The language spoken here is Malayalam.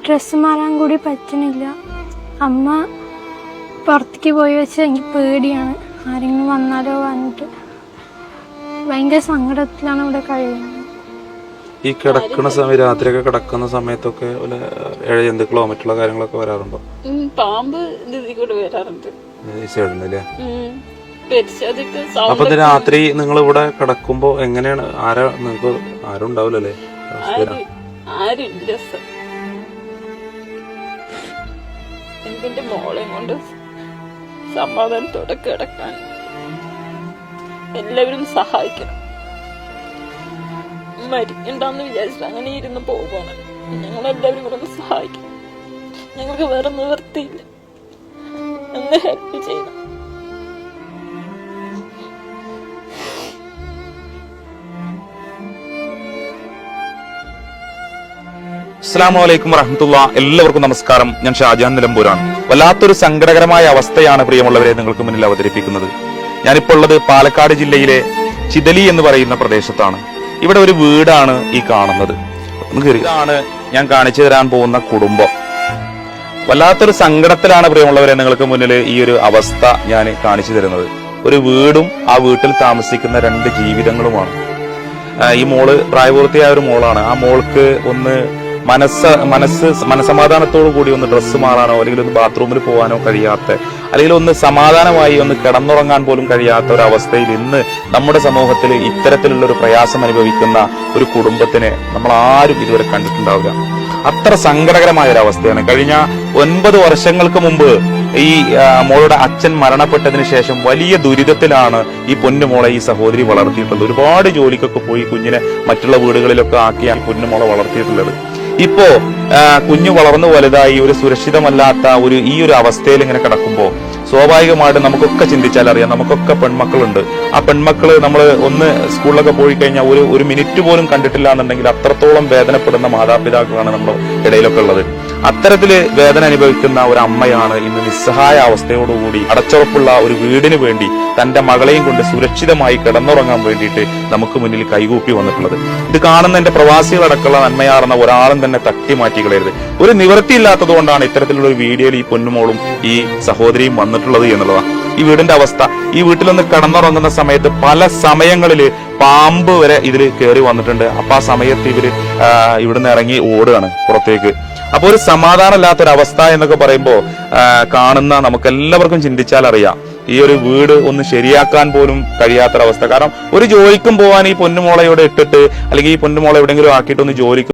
ഡ്രസ്സ് മാറാൻ കൂടി പറ്റണില്ല. അമ്മ പുറത്തേക്ക് പോയി വെച്ച് എനിക്ക് പേടിയാണ്, ആരെങ്കിലും വന്നാലോ പറഞ്ഞിട്ട് ഭയങ്കര സങ്കടത്തിലാണ് ഇവിടെ കഴിയുന്നത്. ഈ കിടക്കുന്ന സമയം, രാത്രിയൊക്കെ കിടക്കുന്ന സമയത്തൊക്കെ ഇഴ ജന്തുക്കളോ മറ്റുള്ള കാര്യങ്ങളൊക്കെ വരാറുണ്ടോ? പാമ്പ് വരാറുണ്ട്. അപ്പൊ രാത്രി നിങ്ങൾ ഇവിടെ കിടക്കുമ്പോ എങ്ങനെയാണ്? നിങ്ങൾക്ക് ആരും ഉണ്ടാവില്ലല്ലേ? എന്റെ മോളെ കൊണ്ട് സമാധാനത്തോടെ കിടക്കാൻ എല്ലാവരും സഹായിക്കണം. മരിക്കണ്ടെന്ന് വിചാരിച്ചിട്ട് അങ്ങനെ ഇരുന്ന് പോവാണ്. ഞങ്ങളെല്ലാവരും കൂടെ ഒന്ന് സഹായിക്കണം. ഞങ്ങൾക്ക് വേറെ നിവർത്തിയില്ല, ഒന്ന് ഹെൽപ്പ് ചെയ്യണം. അസ്സലാമു അലൈക്കും വറഹ്മത്തുള്ളാഹി. എല്ലാവർക്കും നമസ്കാരം. ഞാൻ ഷാജാൻ നിലമ്പൂരാണ്. വല്ലാത്തൊരു സങ്കടകരമായ അവസ്ഥയാണ് പ്രിയമുള്ളവരെ നിങ്ങൾക്ക് മുന്നിൽ അവതരിപ്പിക്കുന്നത്. ഞാനിപ്പോൾ ഉള്ളത് പാലക്കാട് ജില്ലയിലെ ചിതലി എന്ന് പറയുന്ന പ്രദേശത്താണ്. ഇവിടെ ഒരു വീടാണ് ഈ കാണുന്നത്. ഇതാണ് ഞാൻ കാണിച്ചു തരാൻ പോകുന്ന കുടുംബം. വല്ലാത്തൊരു സങ്കടത്തിലാണ് പ്രിയമുള്ളവരെ നിങ്ങൾക്ക് മുന്നിൽ ഈ ഒരു അവസ്ഥ ഞാൻ കാണിച്ചു തരുന്നത്. ഒരു വീടും ആ വീട്ടിൽ താമസിക്കുന്ന 2 ജീവിതങ്ങളുമാണ്. ഈ മോള് പ്രായപൂർത്തിയായ ഒരു മോളാണ്. ആ മോൾക്ക് ഒന്ന് മനസ്സമാധാനത്തോടു കൂടി ഒന്ന് ഡ്രസ്സ് മാറാനോ അല്ലെങ്കിൽ ഒന്ന് ബാത്റൂമിൽ പോകാനോ കഴിയാത്ത, അല്ലെങ്കിൽ ഒന്ന് സമാധാനമായി ഒന്ന് കിടന്നുറങ്ങാൻ പോലും കഴിയാത്ത ഒരു അവസ്ഥയിൽ ഇന്ന് നമ്മുടെ സമൂഹത്തിൽ ഇത്തരത്തിലുള്ള ഒരു പ്രയാസം അനുഭവിക്കുന്ന ഒരു കുടുംബത്തിനെ നമ്മൾ ആരും ഇതുവരെ കണ്ടിട്ടുണ്ടാവില്ല. അത്ര സങ്കടകരമായ ഒരു അവസ്ഥയാണ്. കഴിഞ്ഞ 9 വർഷങ്ങൾക്ക് മുമ്പ് ഈ മോളുടെ അച്ഛൻ മരണപ്പെട്ടതിന് ശേഷം വലിയ ദുരിതത്തിലാണ് ഈ പൊന്നുമോളെ ഈ സഹോദരി വളർത്തിയിട്ടുള്ളത്. ഒരുപാട് ജോലിക്കൊക്കെ പോയി കുഞ്ഞിനെ മറ്റുള്ള വീടുകളിലൊക്കെ ആക്കിയാണ് പൊന്നുമോളെ വളർത്തിയിട്ടുള്ളത്. ഇപ്പോ കുഞ്ഞു വളർന്നു വലുതായി ഒരു സുരക്ഷിതമല്ലാത്ത ഈ ഒരു അവസ്ഥയിൽ ഇങ്ങനെ കിടക്കുമ്പോൾ സ്വാഭാവികമായിട്ട് നമുക്കൊക്കെ ചിന്തിച്ചാൽ അറിയാം, നമുക്കൊക്കെ പെൺമക്കളുണ്ട്. ആ പെൺമക്കള് നമ്മൾ ഒന്ന് സ്കൂളിലൊക്കെ പോയി കഴിഞ്ഞാൽ ഒരു മിനിറ്റ് പോലും കണ്ടിട്ടില്ല എന്നുണ്ടെങ്കിൽ അത്രത്തോളം വേദനപ്പെടുന്ന മാതാപിതാക്കളാണ് നമ്മുടെ ഇടയിലൊക്കെ ഉള്ളത്. അത്തരത്തില് വേദന അനുഭവിക്കുന്ന ഒരു അമ്മയാണ് ഇന്ന് നിസ്സഹായ അവസ്ഥയോടുകൂടി അടച്ചുറപ്പുള്ള ഒരു വീടിന് വേണ്ടി തന്റെ മകളെയും കൊണ്ട് സുരക്ഷിതമായി കിടന്നുറങ്ങാൻ വേണ്ടിയിട്ട് നമുക്ക് മുന്നിൽ കൈകൂപ്പി വന്നിട്ടുള്ളത്. ഇത് കാണുന്ന എന്റെ പ്രവാസികളടക്കമുള്ള നന്മയാർന്ന ഒരാളും തന്നെ തട്ടി മാറ്റി കളയരുത്. ഒരു നിവൃത്തിയില്ലാത്തത് കൊണ്ടാണ് ഇത്തരത്തിലുള്ള ഒരു വീഡിയോയിൽ ഈ പൊന്നുമോളും ഈ സഹോദരിയും വന്നിട്ടുള്ളത് എന്നുള്ളതാണ് ഈ വീടിന്റെ അവസ്ഥ. ഈ വീട്ടിലൊന്ന് കിടന്നുറങ്ങുന്ന സമയത്ത് പല സമയങ്ങളില് പാമ്പ് വരെ ഇതിൽ കയറി വന്നിട്ടുണ്ട്. അപ്പൊ ആ സമയത്ത് ഇവിടുന്ന് ഇറങ്ങി ഓടുകയാണ് പുറത്തേക്ക്. അപ്പൊ ഒരു സമാധാനമില്ലാത്തൊരവസ്ഥ എന്നൊക്കെ പറയുമ്പോ കാണുന്ന നമുക്ക് എല്ലാവർക്കും ചിന്തിച്ചാൽ അറിയാം, ഈ ഒരു വീട് ഒന്ന് ശരിയാക്കാൻ പോലും കഴിയാത്തൊരവസ്ഥ. കാരണം ഒരു ജോലിക്കും പോവാൻ ഈ പൊന്നുമോളയോടെ ഇട്ടിട്ട് അല്ലെങ്കിൽ ഈ പൊന്നുമോളെ എവിടെയെങ്കിലും ആക്കിയിട്ട് ഒന്ന് ജോലിക്ക്